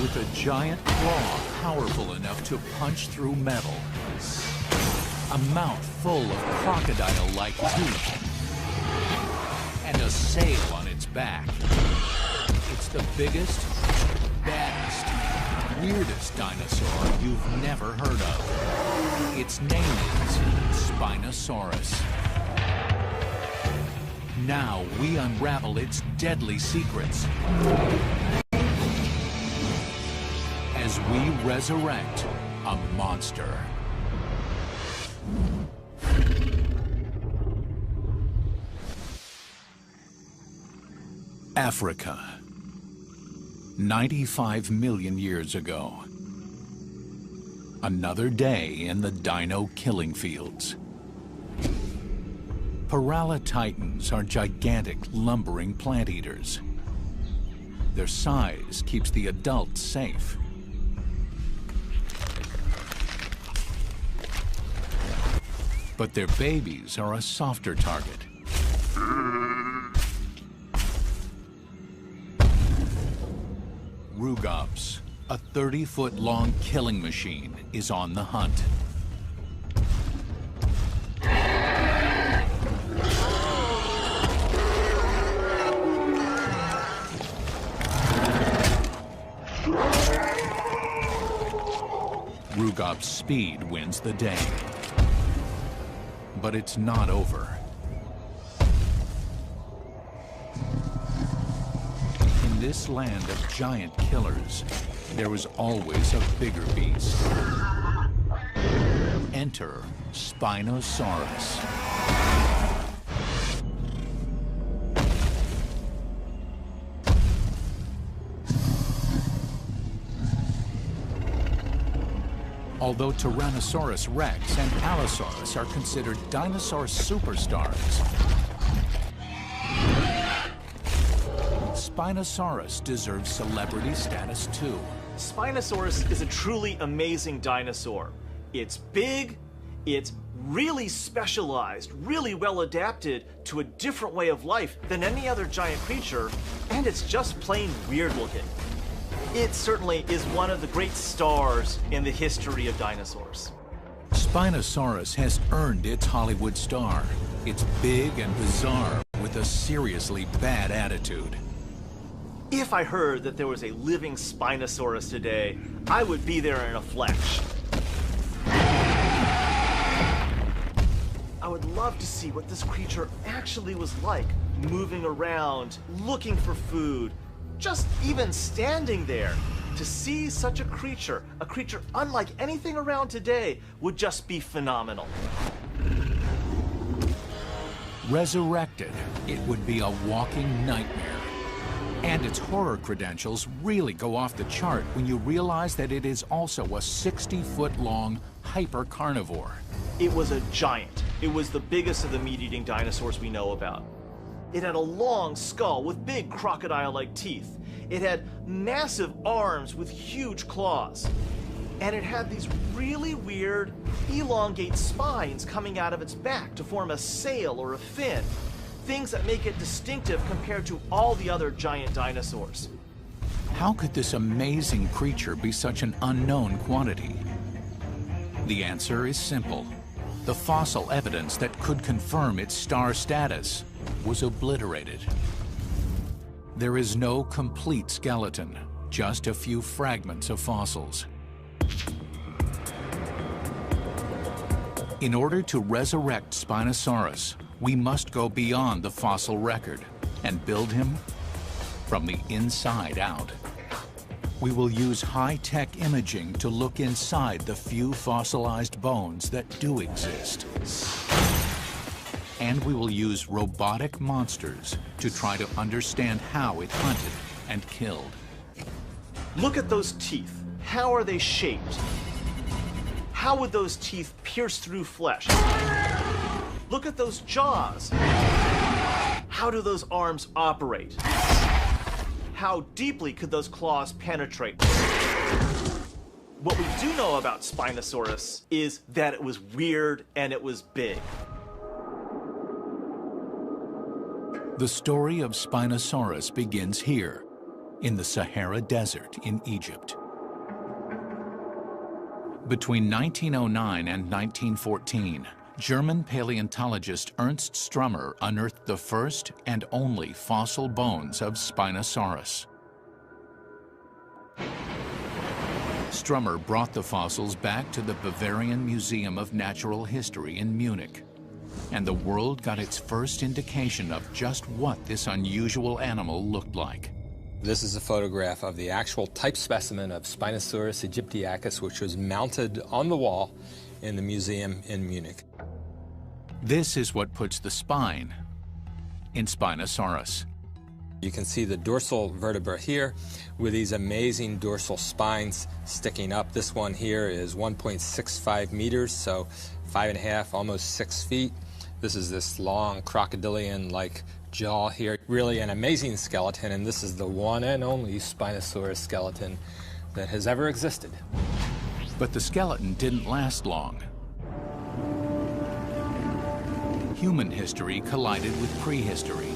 with a giant claw powerful enough to punch through metal. A mouth full of crocodile-like teeth. And a sail on its back. It's the biggest, baddest, weirdest dinosaur you've never heard of. Its name is Spinosaurus. Now we unravel its deadly secrets as we resurrect a monster. Africa, 95 million years ago. Another day in the dino killing fields. Paralititans are gigantic, lumbering plant eaters. Their size keeps the adults safe. But their babies are a softer target. Rugops, a 30-foot-long killing machine, is on the hunt. Rugop's speed wins the day. But it's not over. In this land of giant killers, there is always a bigger beast. Enter Spinosaurus. Although Tyrannosaurus rex and Allosaurus are considered dinosaur superstars, Spinosaurus deserves celebrity status too. Spinosaurus is a truly amazing dinosaur. It's big, it's really specialized, really well adapted to a different way of life than any other giant creature, and it's just plain weird looking. It certainly is one of the great stars in the history of dinosaurs. Spinosaurus has earned its Hollywood star. It's big and bizarre with a seriously bad attitude. If I heard that there was a living Spinosaurus today, I would be there in a flash. I would love to see what this creature actually was like, moving around, looking for food, just even standing there. To see such a creature unlike anything around today, would just be phenomenal. Resurrected, it would be a walking nightmare. And its horror credentials really go off the chart when you realize that it is also a 60-foot-long hyper-carnivore. It was a giant. It was the biggest of the meat-eating dinosaurs we know about. It had a long skull with big crocodile-like teeth. It had massive arms with huge claws. And it had these really weird, elongate spines coming out of its back to form a sail or a fin. Things that make it distinctive compared to all the other giant dinosaurs. How could this amazing creature be such an unknown quantity? The answer is simple. The fossil evidence that could confirm its star status was obliterated. There is no complete skeleton, just a few fragments of fossils. In order to resurrect Spinosaurus, we must go beyond the fossil record and build him from the inside out. We will use high-tech imaging to look inside the few fossilized bones that do exist. And we will use robotic monsters to try to understand how it hunted and killed. Look at those teeth. How are they shaped? How would those teeth pierce through flesh? Look at those jaws. How do those arms operate? How deeply could those claws penetrate? What we do know about Spinosaurus is that it was weird and it was big. The story of Spinosaurus begins here, in the Sahara Desert in Egypt. Between 1909 and 1914, German paleontologist Ernst Strummer unearthed the first and only fossil bones of Spinosaurus. Strummer brought the fossils back to the Bavarian Museum of Natural History in Munich, and the world got its first indication of just what this unusual animal looked like. This is a photograph of the actual type specimen of Spinosaurus aegyptiacus, which was mounted on the wall in the museum in Munich. This is what puts the spine in Spinosaurus. You can see the dorsal vertebra here with these amazing dorsal spines sticking up. This one here is 1.65 meters, so 5.5, almost 6 feet. This is this long crocodilian-like jaw here. Really an amazing skeleton, and this is the one and only Spinosaurus skeleton that has ever existed. But the skeleton didn't last long. Human history collided with prehistory.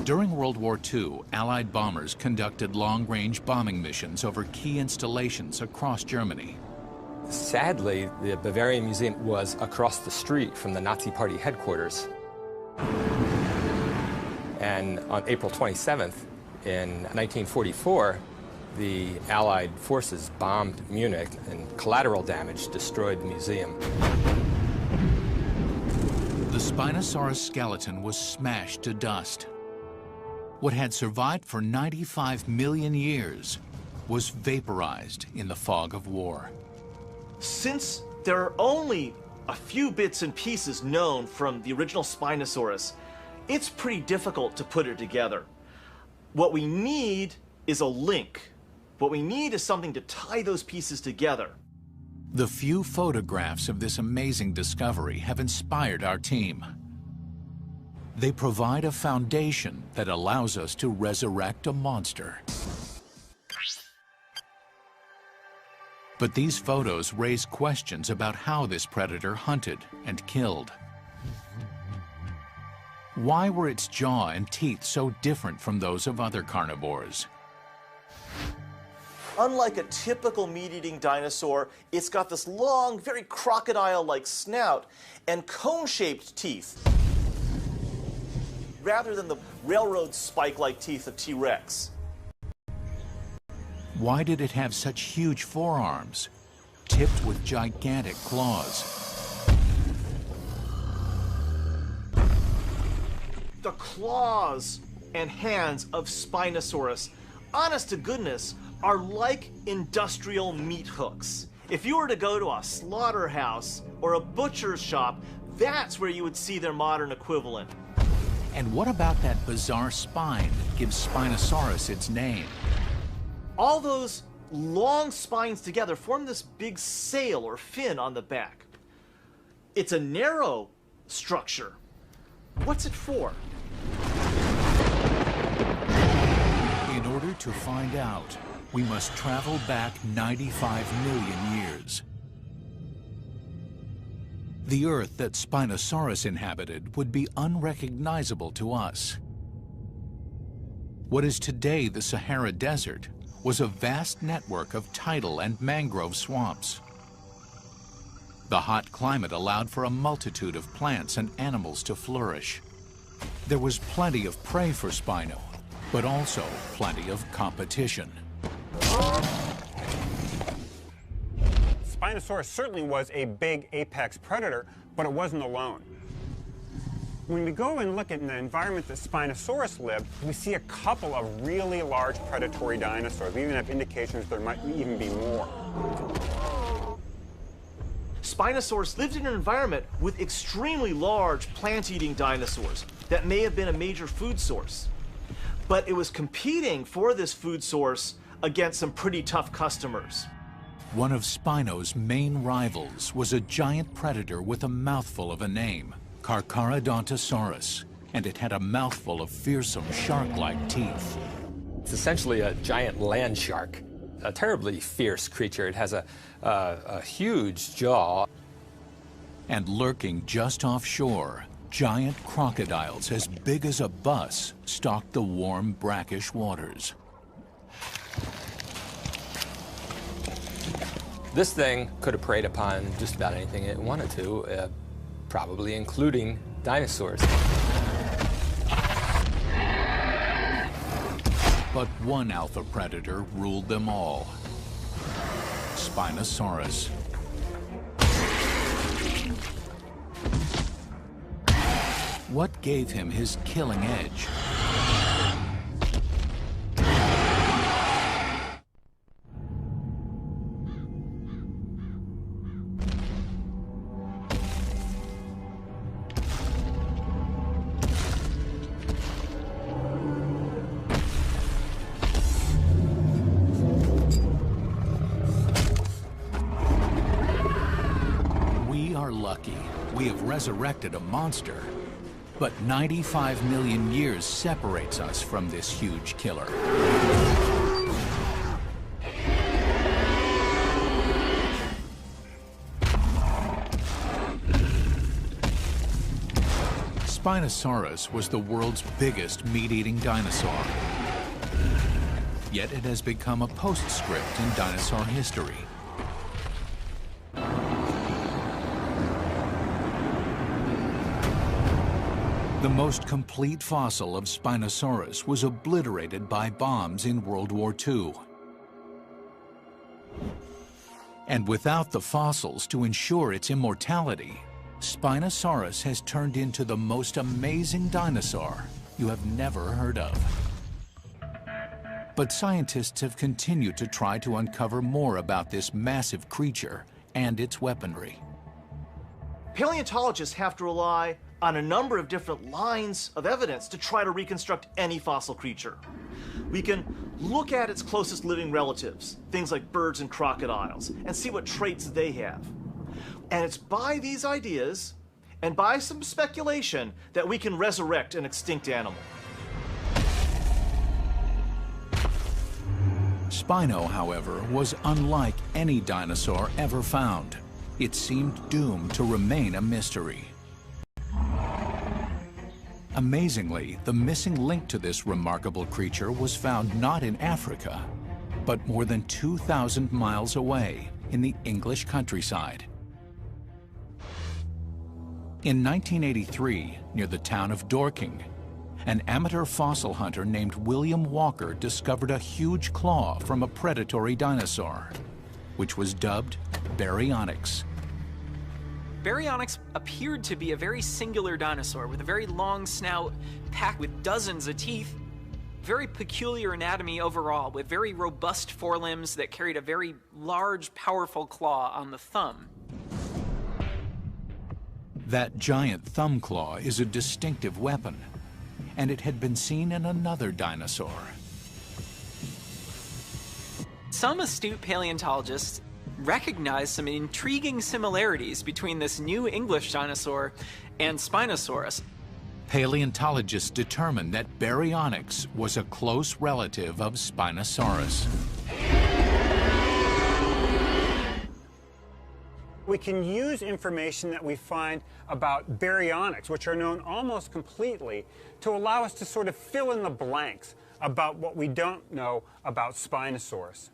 During World War II, Allied bombers conducted long-range bombing missions over key installations across Germany. Sadly, the Bavarian Museum was across the street from the Nazi Party headquarters. And on April 27th, in 1944, the Allied forces bombed Munich, and collateral damage destroyed the museum. The Spinosaurus skeleton was smashed to dust. What had survived for 95 million years was vaporized in the fog of war. Since there are only a few bits and pieces known from the original Spinosaurus, it's pretty difficult to put it together. What we need is a link. What we need is something to tie those pieces together. The few photographs of this amazing discovery have inspired our team. They provide a foundation that allows us to resurrect a monster. But these photos raise questions about how this predator hunted and killed. Why were its jaw and teeth so different from those of other carnivores? Unlike a typical meat-eating dinosaur, it's got this long, very crocodile-like snout and cone-shaped teeth, rather than the railroad spike-like teeth of T-Rex. Why did it have such huge forearms, tipped with gigantic claws? The claws and hands of Spinosaurus, honest to goodness, are like industrial meat hooks. If you were to go to a slaughterhouse or a butcher's shop, that's where you would see their modern equivalent. And what about that bizarre spine that gives Spinosaurus its name? All those long spines together form this big sail or fin on the back. It's a narrow structure. What's it for? In order to find out, we must travel back 95 million years. The Earth that Spinosaurus inhabited would be unrecognizable to us. What is today the Sahara Desert was a vast network of tidal and mangrove swamps. The hot climate allowed for a multitude of plants and animals to flourish. There was plenty of prey for Spino, but also plenty of competition. Spinosaurus certainly was a big apex predator, but it wasn't alone. When we go and look at the environment that Spinosaurus lived, we see a couple of really large predatory dinosaurs. We even have indications there might even be more. Spinosaurus lived in an environment with extremely large plant-eating dinosaurs that may have been a major food source. But it was competing for this food source against some pretty tough customers. One of Spino's main rivals was a giant predator with a mouthful of a name, Carcharodontosaurus, and it had a mouthful of fearsome shark-like teeth. It's essentially a giant land shark, a terribly fierce creature. It has a huge jaw. And lurking just offshore, giant crocodiles as big as a bus stalked the warm, brackish waters. This thing could have preyed upon just about anything it wanted to, probably including dinosaurs. But one alpha predator ruled them all: Spinosaurus. What gave him his killing edge? We are lucky. We have resurrected a monster. But 95 million years separates us from this huge killer. Spinosaurus was the world's biggest meat-eating dinosaur. Yet it has become a postscript in dinosaur history. The most complete fossil of Spinosaurus was obliterated by bombs in World War II. And without the fossils to ensure its immortality, Spinosaurus has turned into the most amazing dinosaur you have never heard of. But scientists have continued to try to uncover more about this massive creature and its weaponry. Paleontologists have to rely on a number of different lines of evidence to try to reconstruct any fossil creature. We can look at its closest living relatives, things like birds and crocodiles, and see what traits they have. And it's by these ideas, and by some speculation, that we can resurrect an extinct animal. Spino, however, was unlike any dinosaur ever found. It seemed doomed to remain a mystery. Amazingly, the missing link to this remarkable creature was found not in Africa, but more than 2,000 miles away in the English countryside. In 1983, near the town of Dorking, an amateur fossil hunter named William Walker discovered a huge claw from a predatory dinosaur, which was dubbed Baryonyx. Baryonyx appeared to be a very singular dinosaur with a very long snout packed with dozens of teeth, very peculiar anatomy overall, with very robust forelimbs that carried a very large, powerful claw on the thumb. That giant thumb claw is a distinctive weapon, and it had been seen in another dinosaur. Some astute paleontologists recognize some intriguing similarities between this new English dinosaur and Spinosaurus. Paleontologists determined that Baryonyx was a close relative of Spinosaurus. We can use information that we find about baryonyx, which are known almost completely, to allow us to sort of fill in the blanks about what we don't know about Spinosaurus.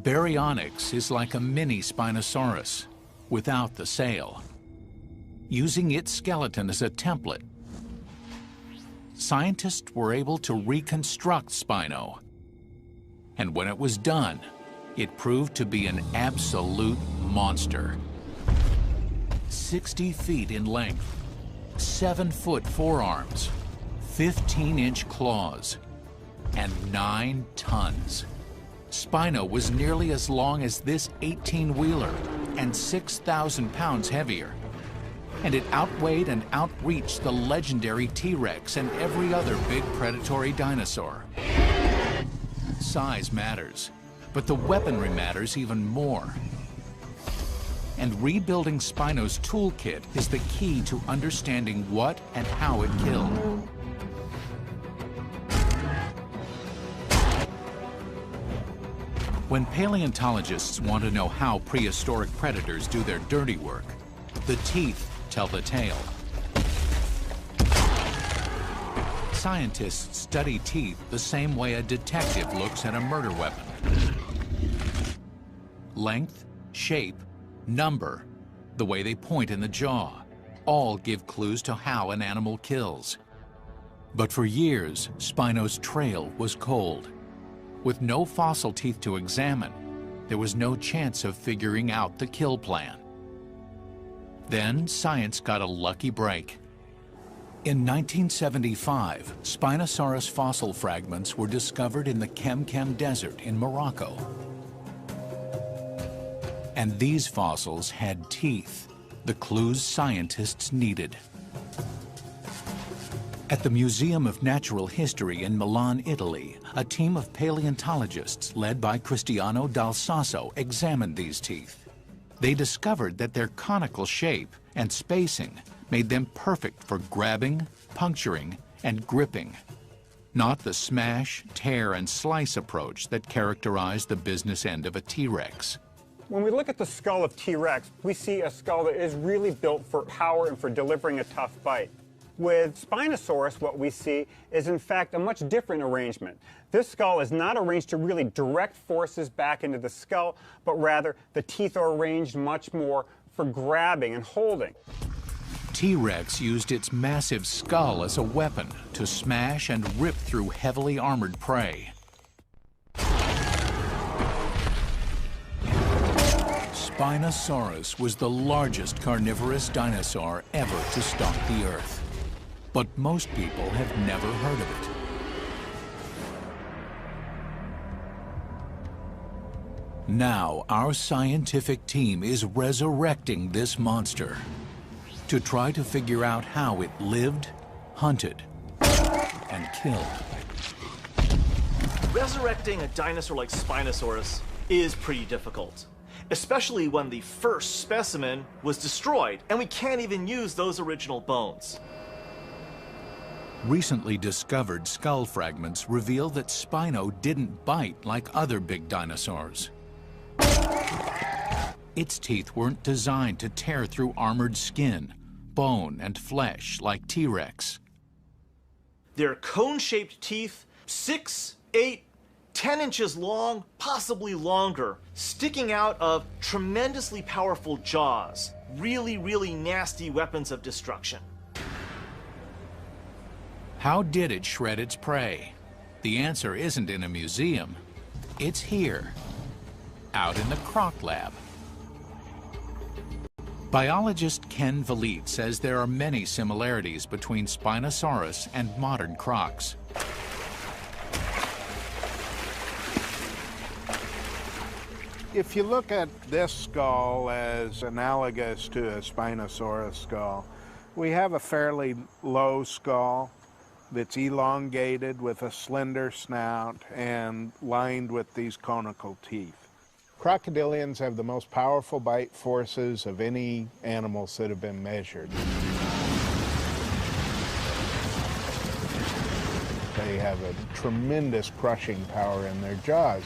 Baryonyx is like a mini Spinosaurus, without the sail. Using its skeleton as a template, scientists were able to reconstruct Spino. And when it was done, it proved to be an absolute monster. 60 feet in length, 7-foot forearms, 15-inch claws, and 9 tons. Spino was nearly as long as this 18-wheeler and 6,000 pounds heavier. And it outweighed and outreached the legendary T-Rex and every other big predatory dinosaur. Size matters, but the weaponry matters even more. And rebuilding Spino's toolkit is the key to understanding what and how it killed. When paleontologists want to know how prehistoric predators do their dirty work, the teeth tell the tale. scientists study teeth the same way a detective looks at a murder weapon. Length, shape, number, the way they point in the jaw, all give clues to how an animal kills. But for years, Spino's trail was cold. With no fossil teeth to examine, there was no chance of figuring out the kill plan. Then science got a lucky break. In 1975, Spinosaurus fossil fragments were discovered in the Kem Desert in Morocco. And these fossils had teeth, the clues scientists needed. At the Museum of Natural History in Milan, Italy, a team of paleontologists led by Cristiano Dal Sasso examined these teeth. They discovered that their conical shape and spacing made them perfect for grabbing, puncturing, and gripping, not the smash, tear, and slice approach that characterized the business end of a T-Rex. When we look at the skull of T-Rex, we see a skull that is really built for power and for delivering a tough bite. With Spinosaurus, what we see is in fact a much different arrangement. This skull is not arranged to really direct forces back into the skull, but rather the teeth are arranged much more for grabbing and holding. T-Rex used its massive skull as a weapon to smash and rip through heavily armored prey. Spinosaurus was the largest carnivorous dinosaur ever to stalk the Earth. But most people have never heard of it. Now, our scientific team is resurrecting this monster to try to figure out how it lived, hunted, and killed. Resurrecting a dinosaur like Spinosaurus is pretty difficult, especially when the first specimen was destroyed and we can't even use those original bones. Recently discovered skull fragments reveal that Spino didn't bite like other big dinosaurs. Its teeth weren't designed to tear through armored skin, bone, and flesh like T-Rex. They're cone-shaped teeth, 6, 8, 10 inches long, possibly longer, sticking out of tremendously powerful jaws. Really, really nasty weapons of destruction. How did it shred its prey? The answer isn't in a museum. It's here, out in the Croc Lab. Biologist Ken Vliet says there are many similarities between Spinosaurus and modern crocs. If you look at this skull as analogous to a Spinosaurus skull, we have a fairly low skull that's elongated with a slender snout and lined with these conical teeth. Crocodilians have the most powerful bite forces of any animals that have been measured. They have a tremendous crushing power in their jaws,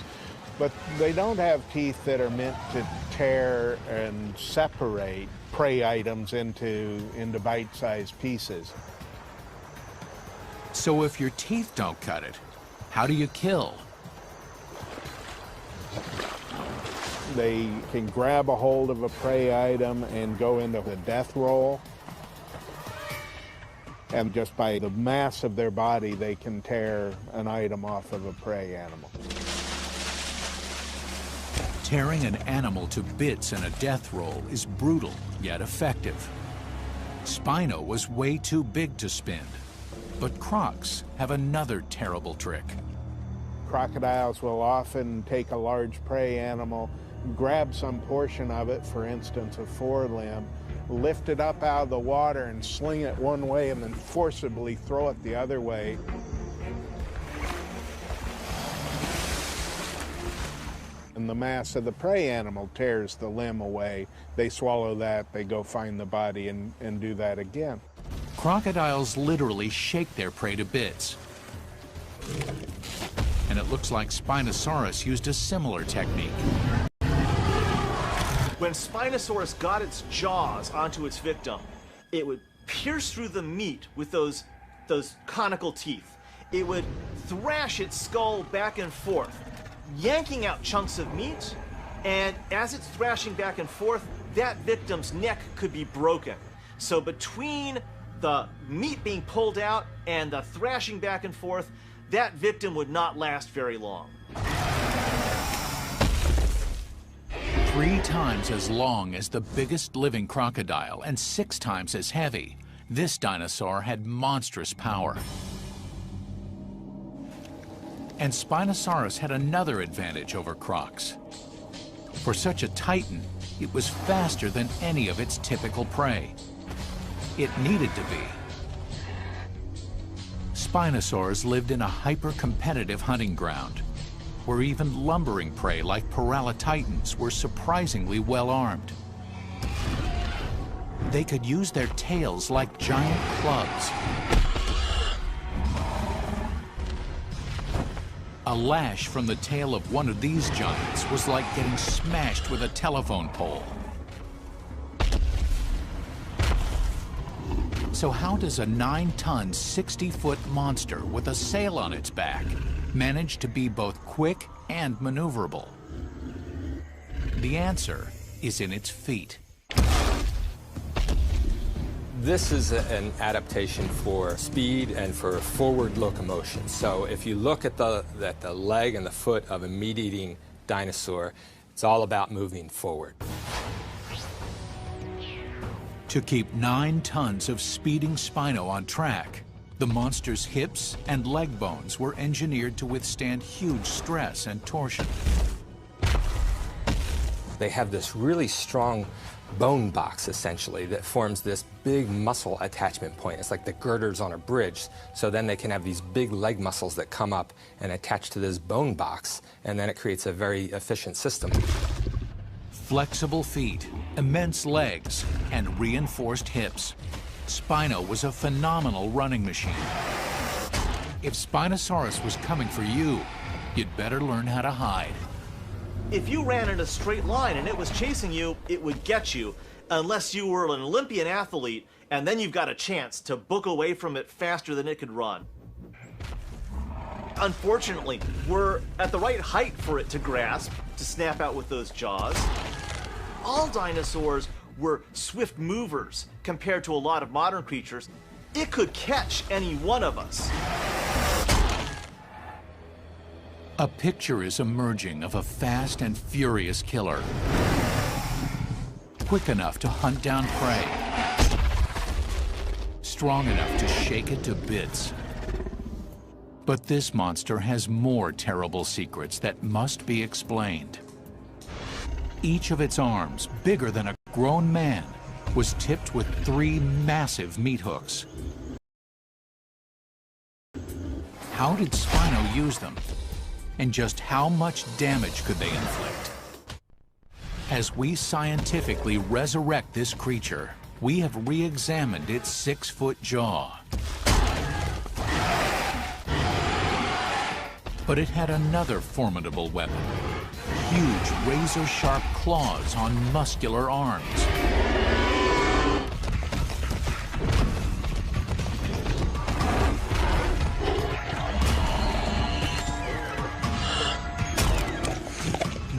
but they don't have teeth that are meant to tear and separate prey items into bite-sized pieces. So if your teeth don't cut it, how do you kill? They can grab a hold of a prey item and go into the death roll. And just by the mass of their body, they can tear an item off of a prey animal. Tearing an animal to bits in a death roll is brutal, yet effective. Spino was way too big to spin. But crocs have another terrible trick. Crocodiles will often take a large prey animal, grab some portion of it, for instance, a forelimb, lift it up out of the water and sling it one way and then forcibly throw it the other way. And the mass of the prey animal tears the limb away. They swallow that, they go find the body and do that again. Crocodiles literally shake their prey to bits. And it looks like Spinosaurus used a similar technique. When Spinosaurus got its jaws onto its victim, it would pierce through the meat with those those conical teeth. It would thrash its skull back and forth, yanking out chunks of meat, and as it's thrashing back and forth, that victim's neck could be broken. So between the meat being pulled out and the thrashing back and forth, that victim would not last very long. 3 times as long as the biggest living crocodile and 6 times as heavy, this dinosaur had monstrous power. And Spinosaurus had another advantage over crocs. For such a titan, it was faster than any of its typical prey. It needed to be. Spinosaurs lived in a hyper-competitive hunting ground, where even lumbering prey like Paralititans were surprisingly well-armed. They could use their tails like giant clubs. A lash from the tail of one of these giants was like getting smashed with a telephone pole. So how does a 9-ton, 60-foot monster with a sail on its back manage to be both quick and maneuverable? The answer is in its feet. This is an adaptation for speed and for forward locomotion. So if you look at the leg and the foot of a meat-eating dinosaur, it's all about moving forward. To keep 9 tons of speeding Spino on track, the monster's hips and leg bones were engineered to withstand huge stress and torsion. They have this really strong bone box, essentially, that forms this big muscle attachment point. It's like the girders on a bridge. So then they can have these big leg muscles that come up and attach to this bone box, and then it creates a very efficient system. Flexible feet, immense legs, and reinforced hips. Spino was a phenomenal running machine. If Spinosaurus was coming for you, you'd better learn how to hide. If you ran in a straight line and it was chasing you, it would get you, unless you were an Olympian athlete, and then you've got a chance to book away from it faster than it could run. Unfortunately, we're at the right height for it to grasp, to snap out with those jaws. All dinosaurs were swift movers compared to a lot of modern creatures. It could catch any one of us. A picture is emerging of a fast and furious killer, quick enough to hunt down prey, strong enough to shake it to bits. But this monster has more terrible secrets that must be explained. Each of its arms, bigger than a grown man, was tipped with 3 massive meat hooks. How did Spino use them? And just how much damage could they inflict? As we scientifically resurrect this creature, we have re-examined its 6-foot jaw. But it had another formidable weapon. Huge razor-sharp claws on muscular arms.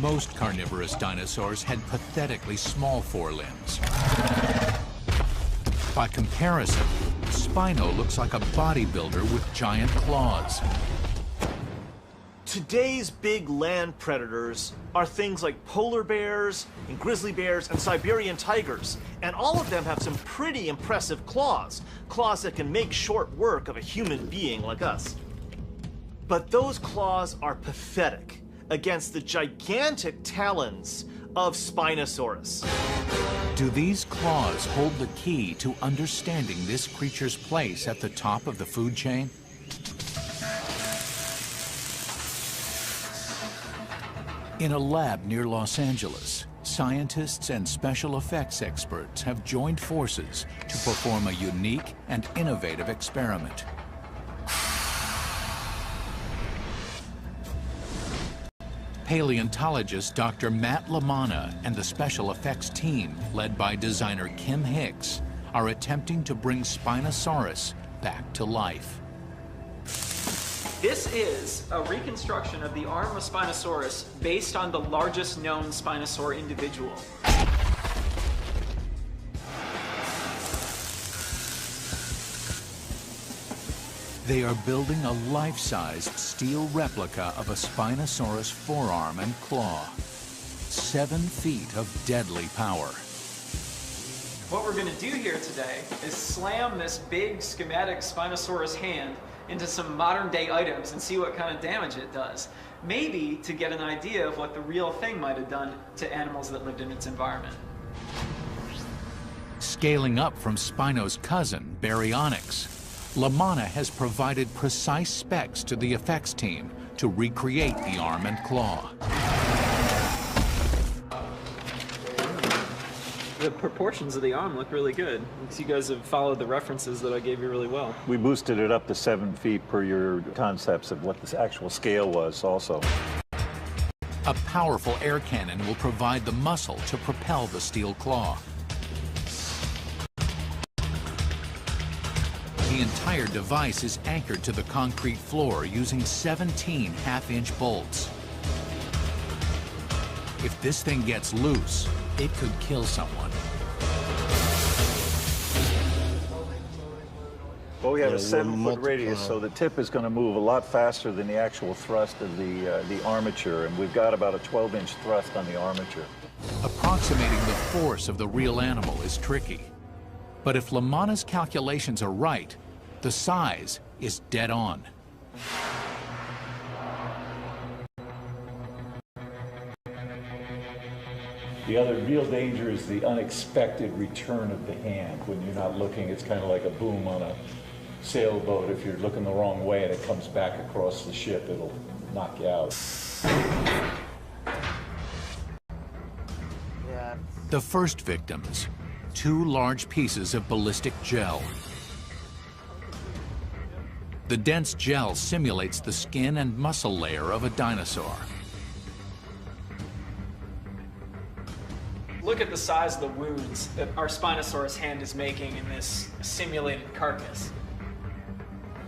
Most carnivorous dinosaurs had pathetically small forelimbs. By comparison, Spino looks like a bodybuilder with giant claws. Today's big land predators are things like polar bears and grizzly bears and Siberian tigers, and all of them have some pretty impressive claws that can make short work of a human being like us. But those claws are pathetic against the gigantic talons of Spinosaurus. Do these claws hold the key to understanding this creature's place at the top of the food chain? In a lab near Los Angeles, scientists and special effects experts have joined forces to perform a unique and innovative experiment. Paleontologist Dr. Matt LaManna and the special effects team, led by designer Kim Hicks, are attempting to bring Spinosaurus back to life. This is a reconstruction of the arm of Spinosaurus based on the largest known Spinosaur individual. They are building a life-sized steel replica of a Spinosaurus forearm and claw. 7 feet of deadly power. What we're going to do here today is slam this big schematic Spinosaurus hand into some modern-day items and see what kind of damage it does. Maybe to get an idea of what the real thing might have done to animals that lived in its environment. Scaling up from Spino's cousin, Baryonyx, LaManna has provided precise specs to the effects team to recreate the arm and claw. The proportions of the arm look really good. You guys have followed the references that I gave you really well. We boosted it up to 7 feet per your concepts of what the actual scale was also. A powerful air cannon will provide the muscle to propel the steel claw. The entire device is anchored to the concrete floor using 17 half-inch bolts. If this thing gets loose, it could kill someone. Well, we have a 7-foot radius, so the tip is going to move a lot faster than the actual thrust of the armature, and we've got about a 12-inch thrust on the armature. Approximating the force of the real animal is tricky. But if LaManna's calculations are right, the size is dead on. The other real danger is the unexpected return of the hand. When you're not looking, it's kind of like a boom on a sailboat. If you're looking the wrong way and it comes back across the ship, it'll knock you out. The first victims, 2 large pieces of ballistic gel. The dense gel simulates the skin and muscle layer of a dinosaur. Look at the size of the wounds that our Spinosaurus hand is making in this simulated carcass.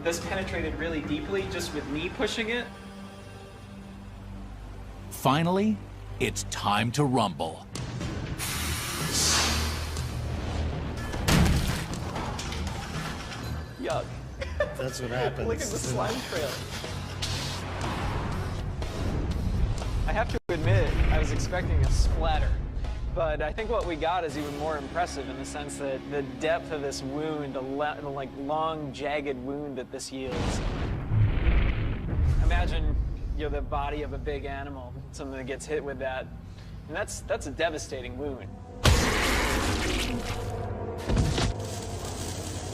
This penetrated really deeply just with me pushing it. Finally, it's time to rumble. Yuck. That's what happens. Look at the slime trail. I have to admit, I was expecting a splatter. But I think what we got is even more impressive in the sense that the depth of this wound, the like long, jagged wound that this yields. Imagine, you know, the body of a big animal, something that gets hit with that, and that's a devastating wound.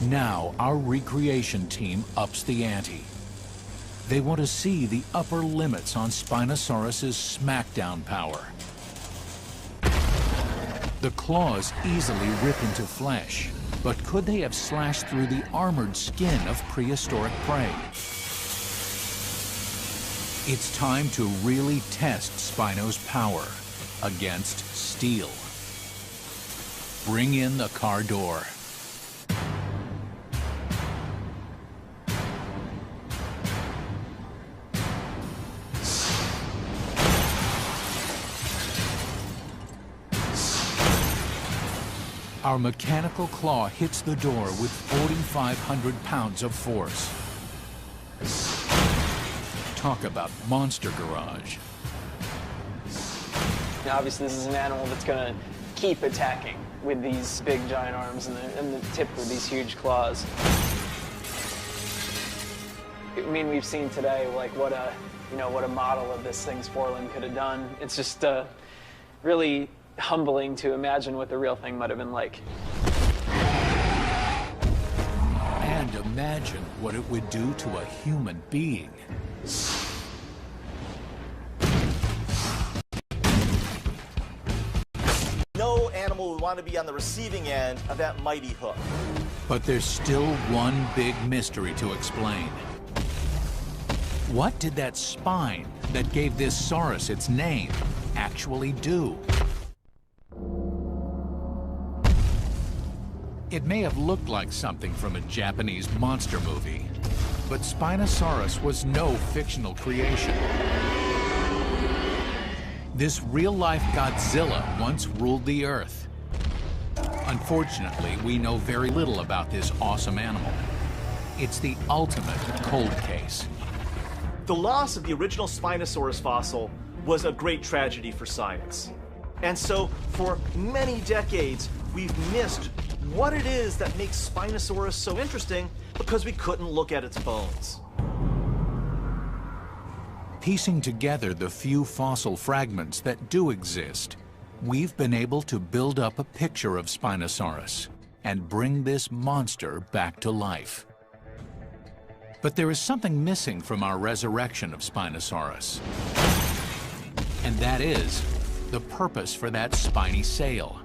Now, our recreation team ups the ante. They want to see the upper limits on Spinosaurus's smackdown power. The claws easily rip into flesh, but could they have slashed through the armored skin of prehistoric prey? It's time to really test Spino's power against steel. Bring in the car door. Our mechanical claw hits the door with 4,500 pounds of force. Talk about monster garage. Now, obviously, this is an animal that's going to keep attacking with these big giant arms and the tip with these huge claws. I mean, we've seen today like what a model of this thing's forelimb could have done. It's just really humbling to imagine what the real thing might have been like. And imagine what it would do to a human being. No animal would want to be on the receiving end of that mighty hook. But there's still one big mystery to explain. What did that spine that gave this saurus its name actually do? It may have looked like something from a Japanese monster movie, but Spinosaurus was no fictional creation. This real-life Godzilla once ruled the Earth. Unfortunately, we know very little about this awesome animal. It's the ultimate cold case. The loss of the original Spinosaurus fossil was a great tragedy for science. And so, for many decades, we've missed what it is that makes Spinosaurus so interesting because we couldn't look at its bones. Piecing together the few fossil fragments that do exist, we've been able to build up a picture of Spinosaurus and bring this monster back to life. But there is something missing from our resurrection of Spinosaurus. And that is the purpose for that spiny sail.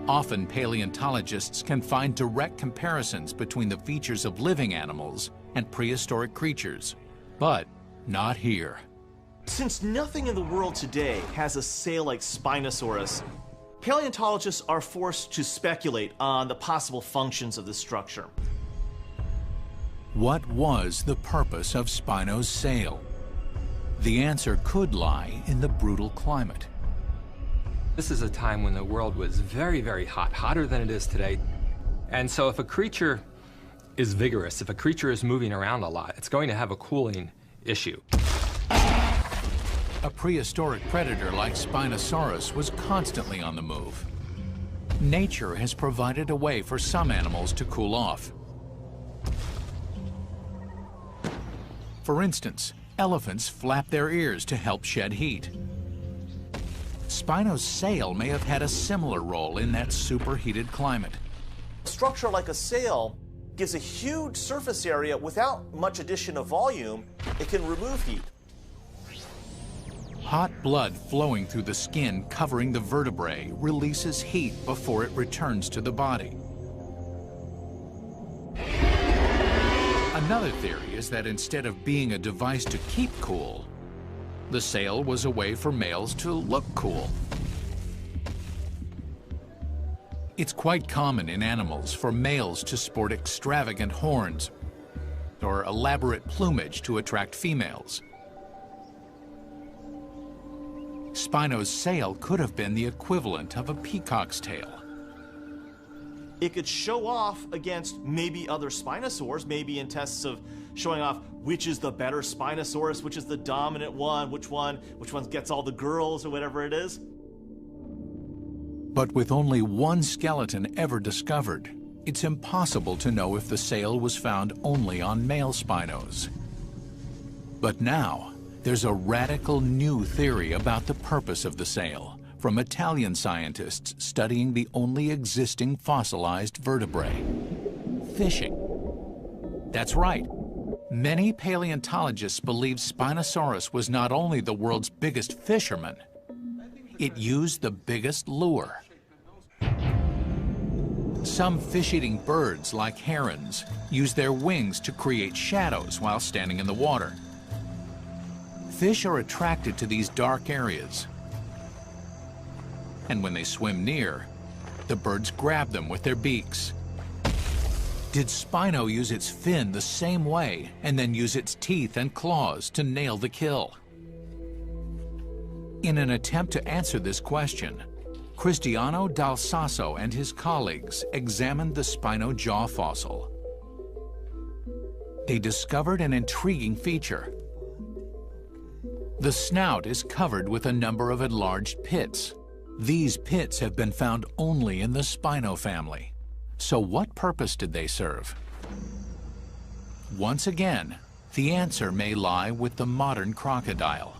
Often paleontologists can find direct comparisons between the features of living animals and prehistoric creatures, but not here. Since nothing in the world today has a sail like Spinosaurus, paleontologists are forced to speculate on the possible functions of this structure. What was the purpose of Spino's sail? The answer could lie in the brutal climate. This is a time when the world was very, very hot, hotter than it is today. And so if a creature is vigorous, if a creature is moving around a lot, it's going to have a cooling issue. A prehistoric predator like Spinosaurus was constantly on the move. Nature has provided a way for some animals to cool off. For instance, elephants flap their ears to help shed heat. Spino's sail may have had a similar role in that superheated climate. A structure like a sail gives a huge surface area without much addition of volume. It can remove heat. Hot blood flowing through the skin covering the vertebrae releases heat before it returns to the body. Another theory is that instead of being a device to keep cool, the sail was a way for males to look cool. It's quite common in animals for males to sport extravagant horns or elaborate plumage to attract females. Spino's sail could have been the equivalent of a peacock's tail. It could show off against maybe other Spinosaurs, maybe in tests of showing off which is the better Spinosaurus, which is the dominant one, which one gets all the girls or whatever it is. But with only one skeleton ever discovered, it's impossible to know if the sail was found only on male Spinos. But now, there's a radical new theory about the purpose of the sail from Italian scientists studying the only existing fossilized vertebrae: fishing. That's right. Many paleontologists believe Spinosaurus was not only the world's biggest fisherman, it used the biggest lure. Some fish-eating birds, like herons, use their wings to create shadows while standing in the water. Fish are attracted to these dark areas, and when they swim near, the birds grab them with their beaks. Did Spino use its fin the same way and then use its teeth and claws to nail the kill? In an attempt to answer this question, Cristiano Dal Sasso and his colleagues examined the Spino jaw fossil. They discovered an intriguing feature. The snout is covered with a number of enlarged pits. These pits have been found only in the Spino family. So what purpose did they serve? Once again, the answer may lie with the modern crocodile.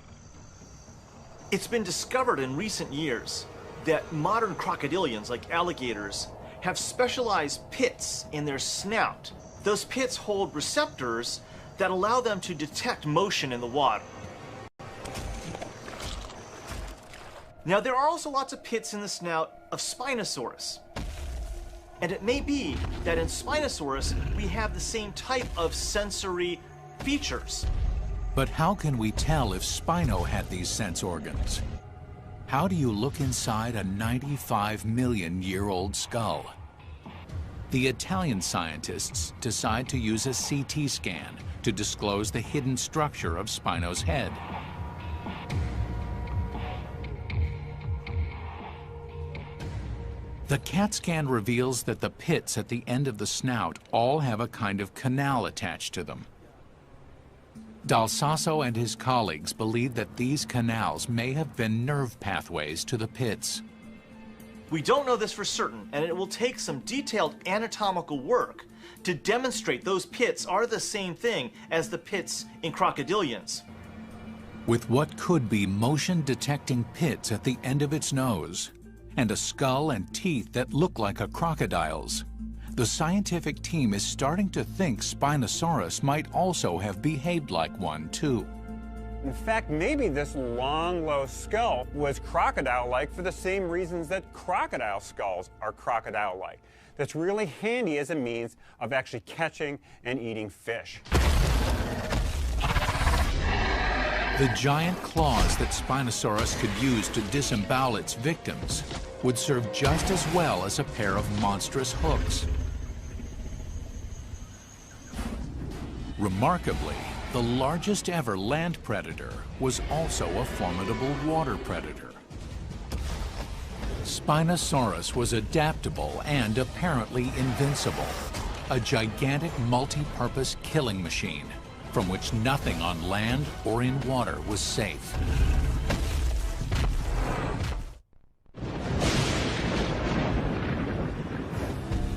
It's been discovered in recent years that modern crocodilians, like alligators, have specialized pits in their snout. Those pits hold receptors that allow them to detect motion in the water. Now, there are also lots of pits in the snout of Spinosaurus. And it may be that in Spinosaurus, we have the same type of sensory features. But how can we tell if Spino had these sense organs? How do you look inside a 95-million-year-old skull? the Italian scientists decide to use a CT scan to disclose the hidden structure of Spino's head. The CAT scan reveals that the pits at the end of the snout all have a kind of canal attached to them. Dal Sasso and his colleagues believe that these canals may have been nerve pathways to the pits. We don't know this for certain, and it will take some detailed anatomical work to demonstrate those pits are the same thing as the pits in crocodilians. With what could be motion-detecting pits at the end of its nose, and a skull and teeth that look like a crocodile's, the scientific team is starting to think Spinosaurus might also have behaved like one, too. In fact, maybe this long, low skull was crocodile-like for the same reasons that crocodile skulls are crocodile-like. That's really handy as a means of actually catching and eating fish. The giant claws that Spinosaurus could use to disembowel its victims would serve just as well as a pair of monstrous hooks. Remarkably, the largest ever land predator was also a formidable water predator. Spinosaurus was adaptable and apparently invincible, a gigantic multi-purpose killing machine from which nothing on land or in water was safe.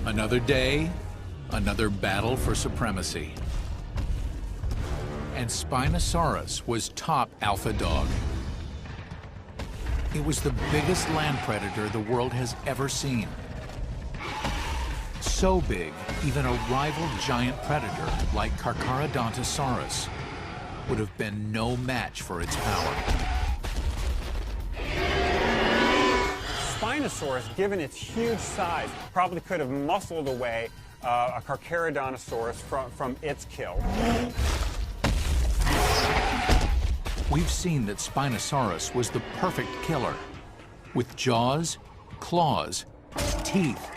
Another day, another battle for supremacy. And Spinosaurus was top alpha dog. It was the biggest land predator the world has ever seen. So big, even a rival giant predator like Carcharodontosaurus would have been no match for its power. Spinosaurus, given its huge size, probably could have muscled away a Carcharodontosaurus from its kill. We've seen that Spinosaurus was the perfect killer, with jaws, claws, teeth,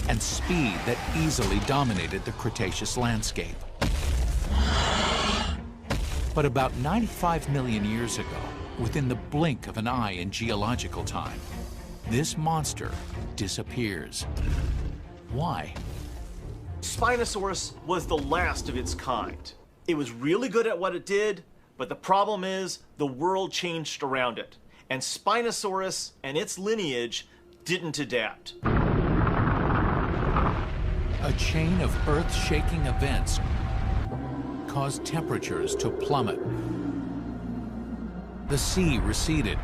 and speed that easily dominated the Cretaceous landscape. But about 95 million years ago, within the blink of an eye in geological time, this monster disappears. Why? Spinosaurus was the last of its kind. It was really good at what it did, but the problem is the world changed around it, and Spinosaurus and its lineage didn't adapt. A chain of earth-shaking events caused temperatures to plummet. The sea receded.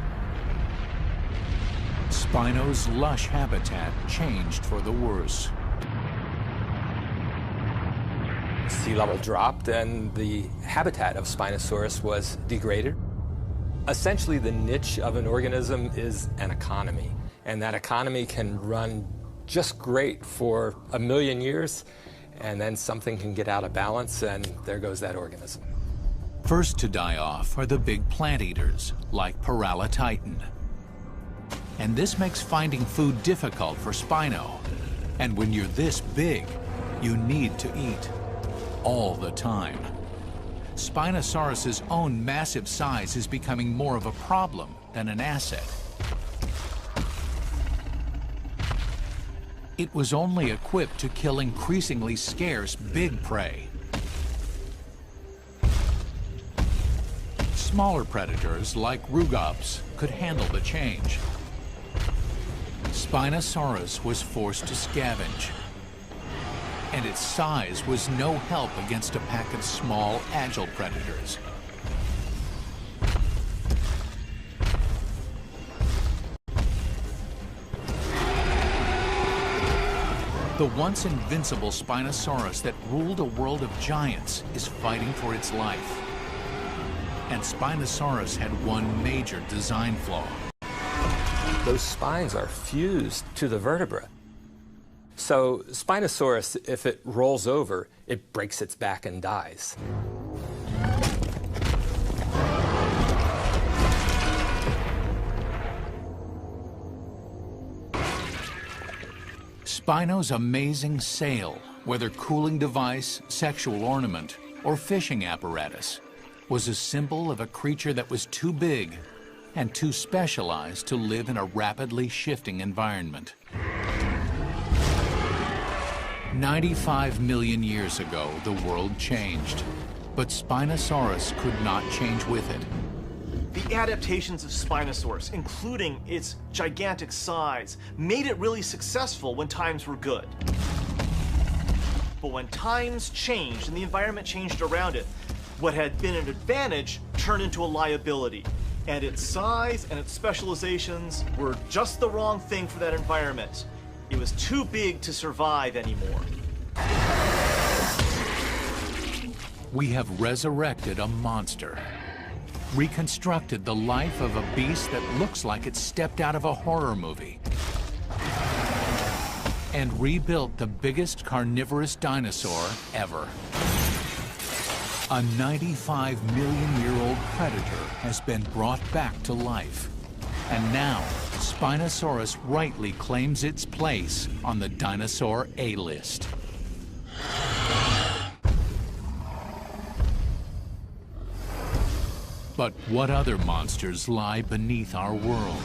Spino's lush habitat changed for the worse. Sea level dropped and the habitat of Spinosaurus was degraded. Essentially, the niche of an organism is an economy, and that economy can run just great for 1 million years, and then something can get out of balance, and there goes that organism. First to die off are the big plant eaters, like Paralititan. And this makes finding food difficult for Spino. And when you're this big, you need to eat all the time. Spinosaurus's own massive size is becoming more of a problem than an asset. It was only equipped to kill increasingly scarce big prey. Smaller predators like rugops could handle the change. Spinosaurus was forced to scavenge, and its size was no help against a pack of small, agile predators. The once invincible Spinosaurus that ruled a world of giants is fighting for its life. And Spinosaurus had one major design flaw. Those spines are fused to the vertebra. So Spinosaurus, if it rolls over, it breaks its back and dies. Spino's amazing sail, whether cooling device, sexual ornament, or fishing apparatus, was a symbol of a creature that was too big and too specialized to live in a rapidly shifting environment. 95 million years ago, the world changed, but Spinosaurus could not change with it. The adaptations of Spinosaurus, including its gigantic size, made it really successful when times were good. But when times changed and the environment changed around it, what had been an advantage turned into a liability. And its size and its specializations were just the wrong thing for that environment. It was too big to survive anymore. We have resurrected a monster, reconstructed the life of a beast that looks like it stepped out of a horror movie, and rebuilt the biggest carnivorous dinosaur ever. A 95-million-year-old predator has been brought back to life, and now Spinosaurus rightly claims its place on the dinosaur A-list. But what other monsters lie beneath our world?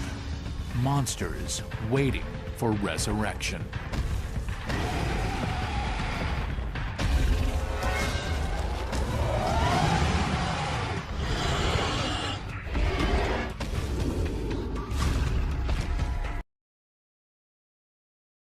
Monsters waiting for resurrection.